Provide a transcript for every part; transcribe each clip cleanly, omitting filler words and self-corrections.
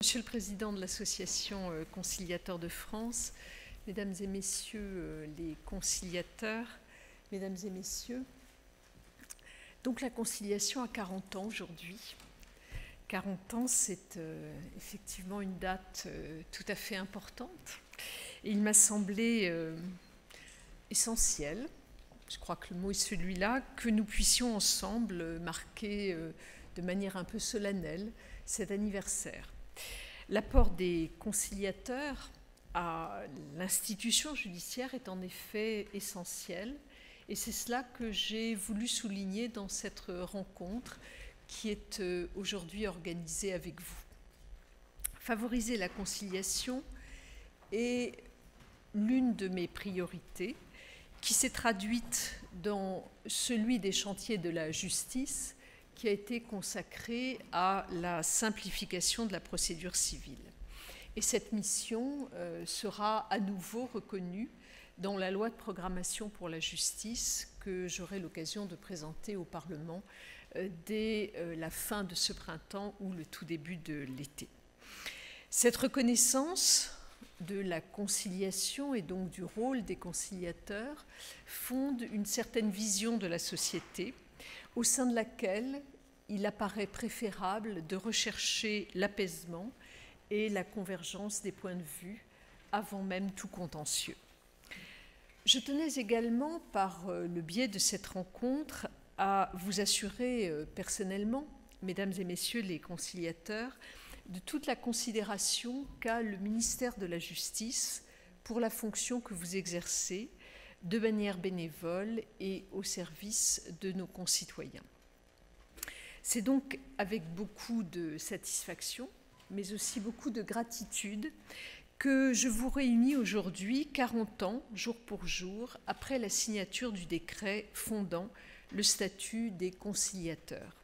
Monsieur le Président de l'Association Conciliateurs de France, Mesdames et Messieurs les conciliateurs, Mesdames et Messieurs, donc la conciliation a 40 ans aujourd'hui. 40 ans, c'est effectivement une date tout à fait importante. Et il m'a semblé essentiel, je crois que le mot est celui-là, que nous puissions ensemble marquer de manière un peu solennelle cet anniversaire. L'apport des conciliateurs à l'institution judiciaire est en effet essentiel, et c'est cela que j'ai voulu souligner dans cette rencontre qui est aujourd'hui organisée avec vous. Favoriser la conciliation est l'une de mes priorités, qui s'est traduite dans celui des chantiers de la justice, qui a été consacré à la simplification de la procédure civile. Et cette mission sera à nouveau reconnue dans la loi de programmation pour la justice que j'aurai l'occasion de présenter au Parlement dès la fin de ce printemps ou le tout début de l'été. Cette reconnaissance de la conciliation et donc du rôle des conciliateurs fonde une certaine vision de la société au sein de laquelle il apparaît préférable de rechercher l'apaisement et la convergence des points de vue avant même tout contentieux. Je tenais également, par le biais de cette rencontre, à vous assurer personnellement, Mesdames et Messieurs les conciliateurs, de toute la considération qu'a le ministère de la Justice pour la fonction que vous exercez de manière bénévole et au service de nos concitoyens. C'est donc avec beaucoup de satisfaction, mais aussi beaucoup de gratitude, que je vous réunis aujourd'hui, 40 ans, jour pour jour, après la signature du décret fondant le statut des conciliateurs.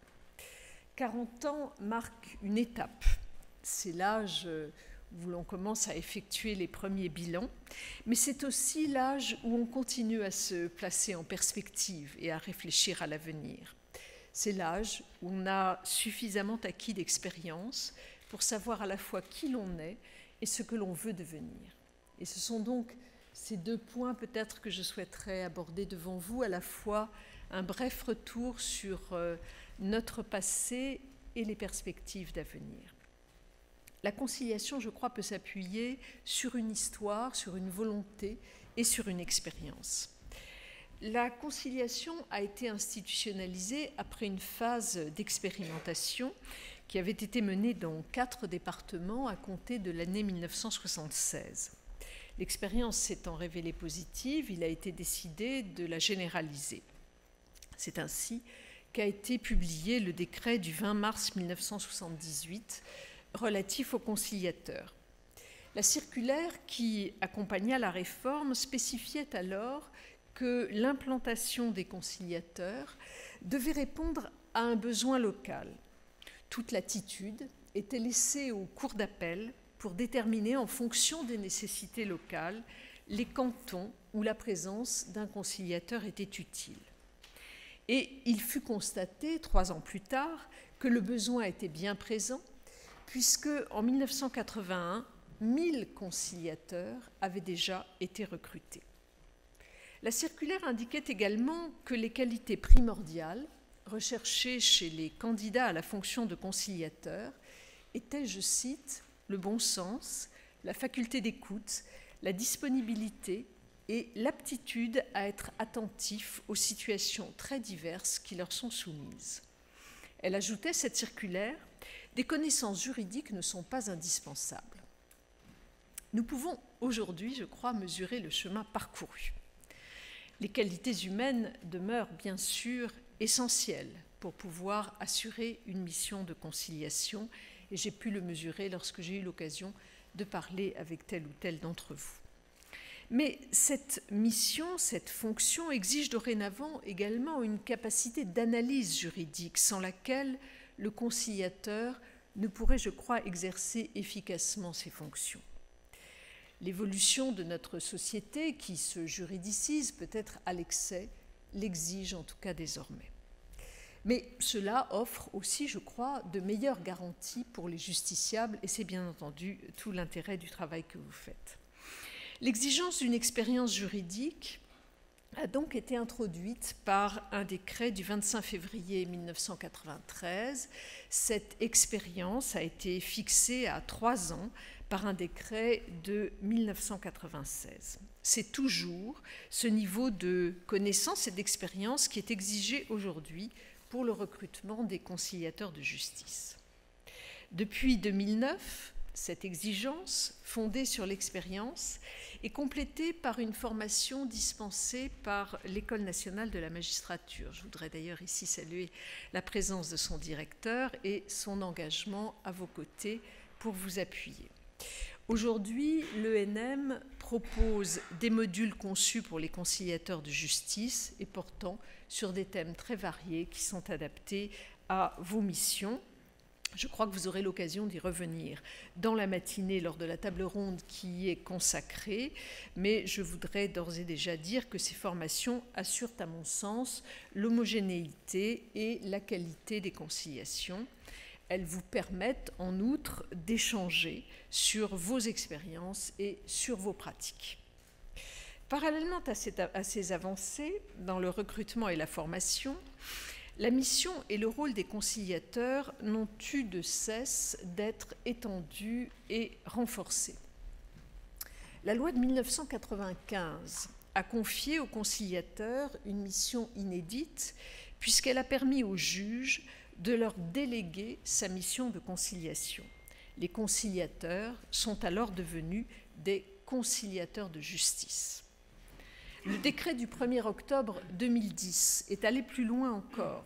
40 ans marquent une étape. C'est l'âge où l'on commence à effectuer les premiers bilans, mais c'est aussi l'âge où on continue à se placer en perspective et à réfléchir à l'avenir. C'est l'âge où on a suffisamment acquis d'expérience pour savoir à la fois qui l'on est et ce que l'on veut devenir. Et ce sont donc ces deux points peut-être que je souhaiterais aborder devant vous, à la fois un bref retour sur notre passé et les perspectives d'avenir. La conciliation, je crois, peut s'appuyer sur une histoire, sur une volonté et sur une expérience. La conciliation a été institutionnalisée après une phase d'expérimentation qui avait été menée dans 4 départements à compter de l'année 1976. L'expérience s'étant révélée positive, il a été décidé de la généraliser. C'est ainsi qu'a été publié le décret du 20 mars 1978 relatif aux conciliateurs. La circulaire qui accompagna la réforme spécifiait alors que l'implantation des conciliateurs devait répondre à un besoin local. Toute latitude était laissée aux cours d'appel pour déterminer en fonction des nécessités locales les cantons où la présence d'un conciliateur était utile. Et il fut constaté 3 ans plus tard que le besoin était bien présent, puisque en 1981, 1000 conciliateurs avaient déjà été recrutés. La circulaire indiquait également que les qualités primordiales recherchées chez les candidats à la fonction de conciliateur étaient, je cite, le bon sens, la faculté d'écoute, la disponibilité et l'aptitude à être attentifs aux situations très diverses qui leur sont soumises. Elle ajoutait, cette circulaire, des connaissances juridiques ne sont pas indispensables. Nous pouvons aujourd'hui, je crois, mesurer le chemin parcouru. Les qualités humaines demeurent bien sûr essentielles pour pouvoir assurer une mission de conciliation, et j'ai pu le mesurer lorsque j'ai eu l'occasion de parler avec tel ou tel d'entre vous. Mais cette mission, cette fonction exige dorénavant également une capacité d'analyse juridique sans laquelle le conciliateur ne pourrait, je crois, exercer efficacement ses fonctions. L'évolution de notre société, qui se juridicise peut-être à l'excès, l'exige en tout cas désormais. Mais cela offre aussi, je crois, de meilleures garanties pour les justiciables, et c'est bien entendu tout l'intérêt du travail que vous faites. L'exigence d'une expérience juridique a donc été introduite par un décret du 25 février 1993. Cette expérience a été fixée à 3 ans par un décret de 1996. C'est toujours ce niveau de connaissance et d'expérience qui est exigé aujourd'hui pour le recrutement des conciliateurs de justice. Depuis 2009, cette exigence, fondée sur l'expérience, est complétée par une formation dispensée par l'École nationale de la magistrature. Je voudrais d'ailleurs ici saluer la présence de son directeur et son engagement à vos côtés pour vous appuyer. Aujourd'hui, l'ENM propose des modules conçus pour les conciliateurs de justice et portant sur des thèmes très variés qui sont adaptés à vos missions. Je crois que vous aurez l'occasion d'y revenir dans la matinée lors de la table ronde qui y est consacrée, mais je voudrais d'ores et déjà dire que ces formations assurent, à mon sens, l'homogénéité et la qualité des conciliations. Elles vous permettent, en outre, d'échanger sur vos expériences et sur vos pratiques. Parallèlement à ces avancées dans le recrutement et la formation, la mission et le rôle des conciliateurs n'ont eu de cesse d'être étendus et renforcés. La loi de 1995 a confié aux conciliateurs une mission inédite puisqu'elle a permis aux juges de leur déléguer sa mission de conciliation. Les conciliateurs sont alors devenus des conciliateurs de justice. Le décret du 1er octobre 2010 est allé plus loin encore.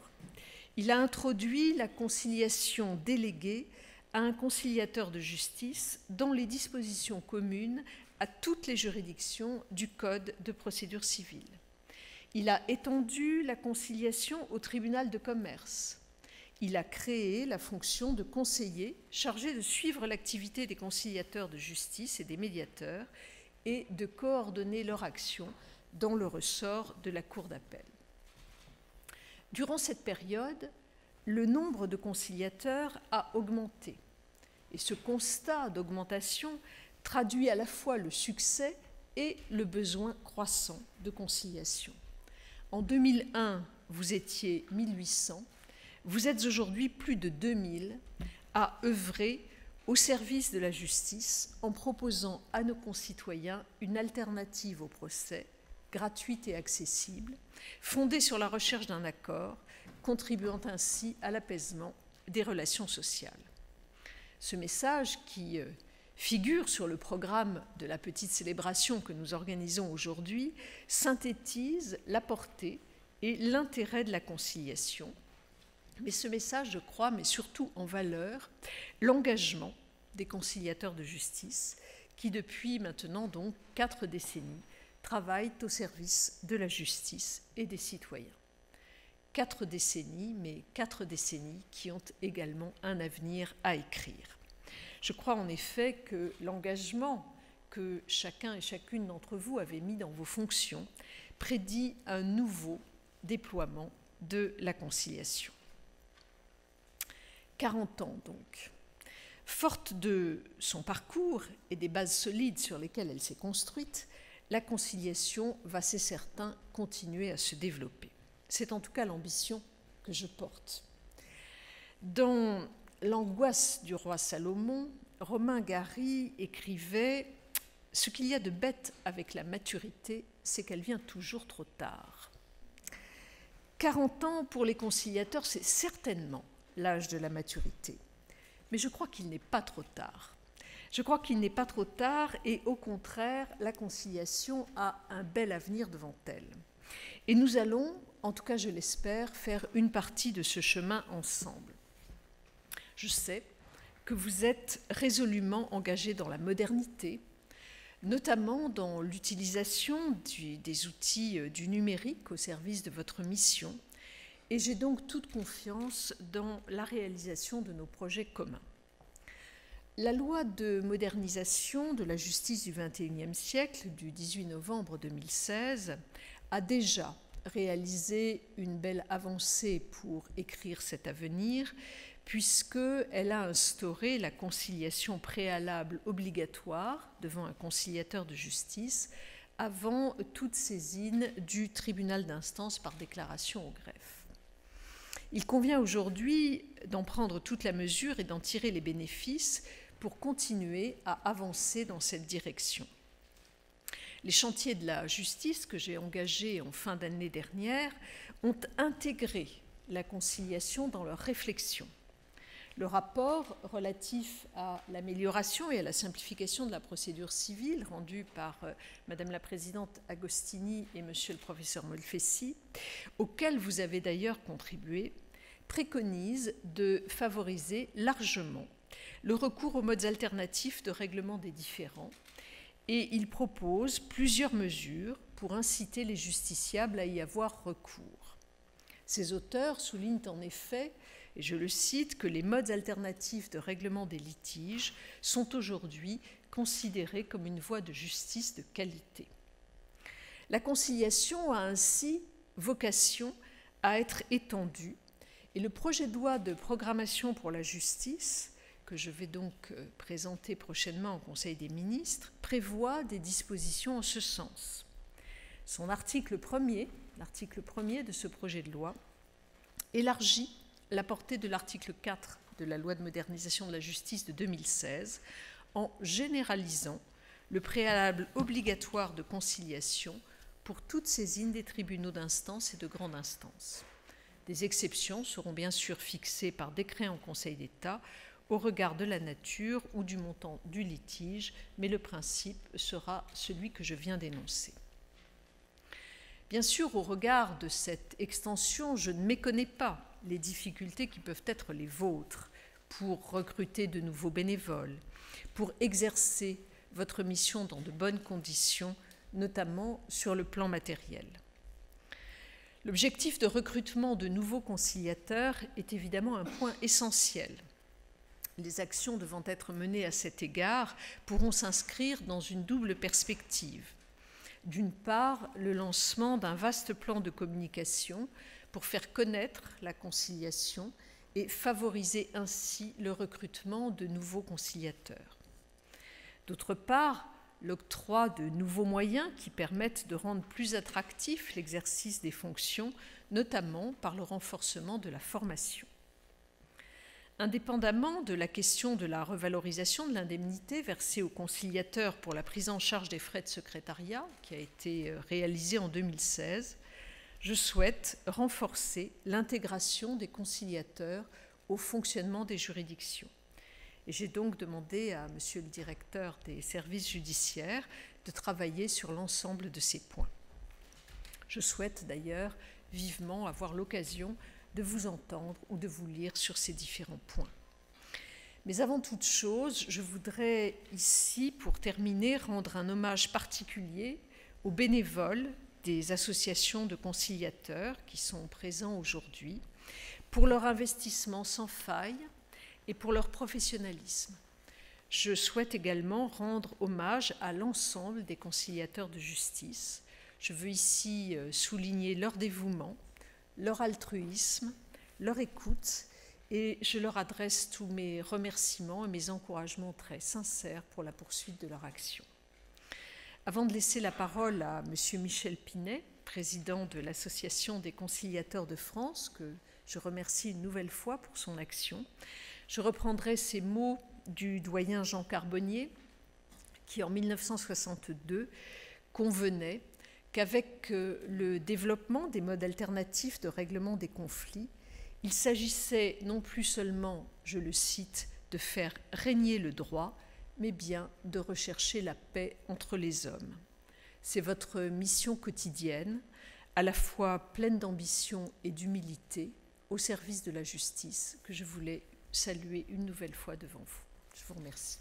Il a introduit la conciliation déléguée à un conciliateur de justice dans les dispositions communes à toutes les juridictions du Code de procédure civile. Il a étendu la conciliation au tribunal de commerce. Il a créé la fonction de conseiller chargé de suivre l'activité des conciliateurs de justice et des médiateurs et de coordonner leur action dans le ressort de la Cour d'appel. Durant cette période, le nombre de conciliateurs a augmenté. Et ce constat d'augmentation traduit à la fois le succès et le besoin croissant de conciliation. En 2001, vous étiez 1800, vous êtes aujourd'hui plus de 2000 à œuvrer au service de la justice en proposant à nos concitoyens une alternative au procès, gratuite et accessible, fondée sur la recherche d'un accord, contribuant ainsi à l'apaisement des relations sociales. Ce message qui figure sur le programme de la petite célébration que nous organisons aujourd'hui synthétise la portée et l'intérêt de la conciliation. Mais ce message, je crois, met surtout en valeur l'engagement des conciliateurs de justice qui, depuis maintenant donc 4 décennies, travaillent au service de la justice et des citoyens. 4 décennies, mais 4 décennies qui ont également un avenir à écrire. Je crois en effet que l'engagement que chacun et chacune d'entre vous avez mis dans vos fonctions prédit un nouveau déploiement de la conciliation. 40 ans donc. Forte de son parcours et des bases solides sur lesquelles elle s'est construite, la conciliation va, c'est certain, continuer à se développer. C'est en tout cas l'ambition que je porte. Dans L'angoisse du roi Salomon, Romain Gary écrivait « Ce qu'il y a de bête avec la maturité, c'est qu'elle vient toujours trop tard. » 40 ans pour les conciliateurs, c'est certainement l'âge de la maturité. Mais je crois qu'il n'est pas trop tard. Je crois qu'il n'est pas trop tard et au contraire, la conciliation a un bel avenir devant elle. Et nous allons, en tout cas je l'espère, faire une partie de ce chemin ensemble. Je sais que vous êtes résolument engagés dans la modernité, notamment dans l'utilisation des outils du numérique au service de votre mission, et j'ai donc toute confiance dans la réalisation de nos projets communs. La loi de modernisation de la justice du XXIe siècle, du 18 novembre 2016, a déjà réalisé une belle avancée pour écrire cet avenir, puisqu'elle a instauré la conciliation préalable obligatoire devant un conciliateur de justice avant toute saisine du tribunal d'instance par déclaration au greffe. Il convient aujourd'hui d'en prendre toute la mesure et d'en tirer les bénéfices pour continuer à avancer dans cette direction. Les chantiers de la justice que j'ai engagés en fin d'année dernière ont intégré la conciliation dans leur réflexion. Le rapport relatif à l'amélioration et à la simplification de la procédure civile, rendu par Madame la Présidente Agostini et Monsieur le Professeur Molfessi, auquel vous avez d'ailleurs contribué, préconise de favoriser largement le recours aux modes alternatifs de règlement des différends, et il propose plusieurs mesures pour inciter les justiciables à y avoir recours. Ces auteurs soulignent en effet, et je le cite, que les modes alternatifs de règlement des litiges sont aujourd'hui considérés comme une voie de justice de qualité. La conciliation a ainsi vocation à être étendue, et le projet de loi de programmation pour la justice, que je vais donc présenter prochainement au Conseil des ministres, prévoit des dispositions en ce sens. Son article 1er de ce projet de loi élargit la portée de l'article 4 de la loi de modernisation de la justice de 2016 en généralisant le préalable obligatoire de conciliation pour toute saisine des tribunaux d'instance et de grande instance. Des exceptions seront bien sûr fixées par décret en Conseil d'État au regard de la nature ou du montant du litige, mais le principe sera celui que je viens d'énoncer. Bien sûr, au regard de cette extension, je ne méconnais pas les difficultés qui peuvent être les vôtres pour recruter de nouveaux bénévoles, pour exercer votre mission dans de bonnes conditions, notamment sur le plan matériel. L'objectif de recrutement de nouveaux conciliateurs est évidemment un point essentiel. Les actions devant être menées à cet égard pourront s'inscrire dans une double perspective. D'une part, le lancement d'un vaste plan de communication pour faire connaître la conciliation et favoriser ainsi le recrutement de nouveaux conciliateurs. D'autre part, l'octroi de nouveaux moyens qui permettent de rendre plus attractif l'exercice des fonctions, notamment par le renforcement de la formation. Indépendamment de la question de la revalorisation de l'indemnité versée aux conciliateurs pour la prise en charge des frais de secrétariat, qui a été réalisée en 2016, je souhaite renforcer l'intégration des conciliateurs au fonctionnement des juridictions. Et j'ai donc demandé à Monsieur le directeur des services judiciaires de travailler sur l'ensemble de ces points. Je souhaite d'ailleurs vivement avoir l'occasion de vous entendre ou de vous lire sur ces différents points. Mais avant toute chose, je voudrais ici, pour terminer, rendre un hommage particulier aux bénévoles des associations de conciliateurs qui sont présents aujourd'hui, pour leur investissement sans faille et pour leur professionnalisme. Je souhaite également rendre hommage à l'ensemble des conciliateurs de justice. Je veux ici souligner leur dévouement, leur altruisme, leur écoute, et je leur adresse tous mes remerciements et mes encouragements très sincères pour la poursuite de leur action. Avant de laisser la parole à M. Michel Pinet, président de l'Association des conciliateurs de France, que je remercie une nouvelle fois pour son action, je reprendrai ces mots du doyen Jean Carbonnier, qui en 1962 convenait qu'avec le développement des modes alternatifs de règlement des conflits, il s'agissait non plus seulement, je le cite, de faire régner le droit, mais bien de rechercher la paix entre les hommes. C'est votre mission quotidienne, à la fois pleine d'ambition et d'humilité, au service de la justice, que je voulais saluer une nouvelle fois devant vous. Je vous remercie.